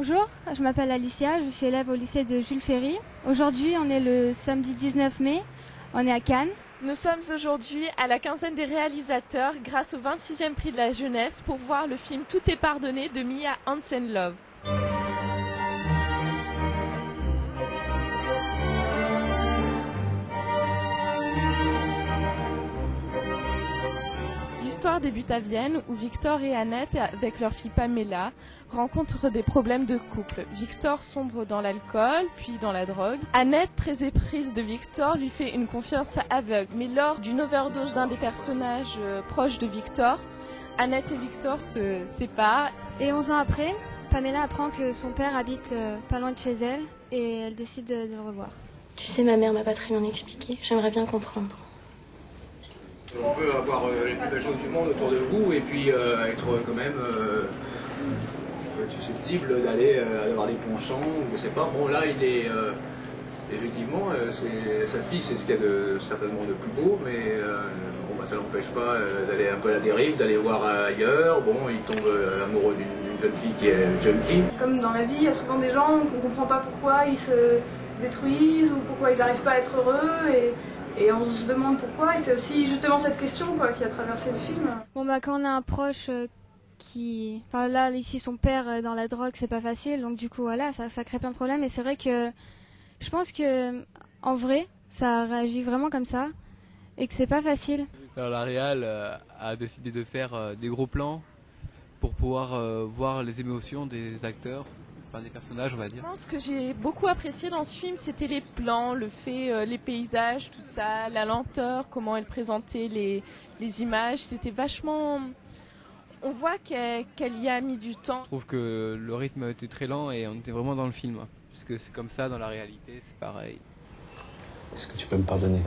Bonjour, je m'appelle Alicia, je suis élève au lycée de Jules Ferry. Aujourd'hui, on est le samedi 19 mai, on est à Cannes. Nous sommes aujourd'hui à la quinzaine des réalisateurs grâce au 26e prix de la jeunesse pour voir le film Tout est pardonné de Mia Hansen-Løve. L'histoire débute à Vienne où Victor et Annette, avec leur fille Pamela, rencontrent des problèmes de couple. Victor sombre dans l'alcool, puis dans la drogue. Annette, très éprise de Victor, lui fait une confiance aveugle. Mais lors d'une overdose d'un des personnages proches de Victor, Annette et Victor se séparent. Et 11 ans après, Pamela apprend que son père habite pas loin de chez elle et elle décide de le revoir. Tu sais, ma mère m'a pas très bien expliqué. J'aimerais bien comprendre. On peut avoir les plus belles choses du monde autour de vous et puis être quand même susceptible d'aller avoir des penchants ou je sais pas. Bon là il est effectivement sa fille, c'est ce qu'il y a certainement de plus beau, mais bon, bah, ça n'empêche pas d'aller un peu à la dérive, d'aller voir ailleurs. Bon, il tombe amoureux d'une jeune fille qui est junkie. Comme dans la vie, il y a souvent des gens qu'on ne comprend pas pourquoi ils se détruisent ou pourquoi ils n'arrivent pas à être heureux et on se demande pourquoi, et c'est aussi justement cette question qui a traversé le film. Bon bah quand on a un proche qui... Enfin là, ici son père dans la drogue, c'est pas facile, donc du coup voilà, ça crée plein de problèmes, et c'est vrai que je pense que en vrai, ça réagit vraiment comme ça, et que c'est pas facile. Alors, la réal a décidé de faire des gros plans pour pouvoir voir les émotions des acteurs. Enfin, des personnages, on va dire. Ce que j'ai beaucoup apprécié dans ce film, c'était les plans, le fait, les paysages, tout ça, la lenteur, comment elle présentait les images. C'était vachement... On voit qu'elle y a mis du temps. Je trouve que le rythme était très lent et on était vraiment dans le film. Parce que c'est comme ça, dans la réalité, c'est pareil. Est-ce que tu peux me pardonner?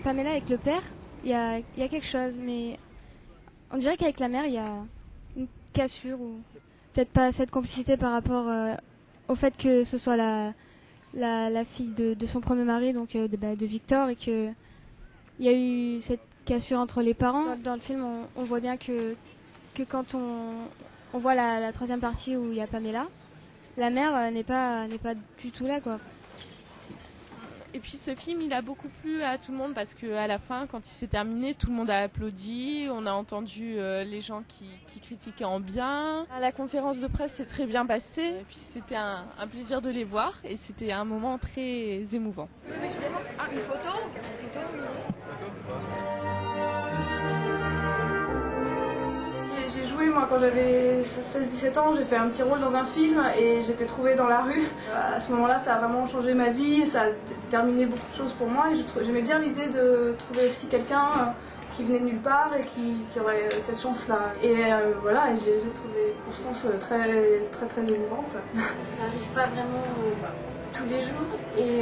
Pamela avec le père, il y a quelque chose, mais on dirait qu'avec la mère, il y a une cassure ou peut-être pas cette complicité par rapport au fait que ce soit la fille de son premier mari, donc de Victor, et que il y a eu cette cassure entre les parents. Dans le film, on voit bien que quand on voit la troisième partie où il y a Pamela, la mère n'est pas du tout là, quoi. Et puis ce film, il a beaucoup plu à tout le monde parce qu'à la fin, quand il s'est terminé, tout le monde a applaudi. On a entendu les gens qui critiquaient en bien. La conférence de presse s'est très bien passée. Et puis c'était un plaisir de les voir et c'était un moment très émouvant. Une photo. J'ai joué, moi, quand j'avais 16-17 ans, j'ai fait un petit rôle dans un film et j'étais trouvée dans la rue. À ce moment-là, ça a vraiment changé ma vie, ça a déterminé beaucoup de choses pour moi et j'aimais bien l'idée de trouver aussi quelqu'un qui venait de nulle part et qui aurait cette chance-là. Et voilà, et j'ai trouvé Constance très émouvante. Ça arrive pas vraiment tous les jours et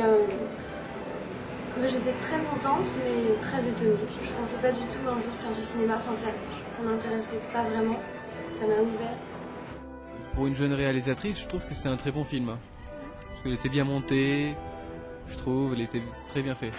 j'étais très contente mais très étonnée. Je pensais pas du tout un jour faire du cinéma, enfin ça m'intéressait pas vraiment, ça m'a ouverte. Pour une jeune réalisatrice, je trouve que c'est un très bon film. Parce qu'elle était bien montée, je trouve, elle était très bien faite.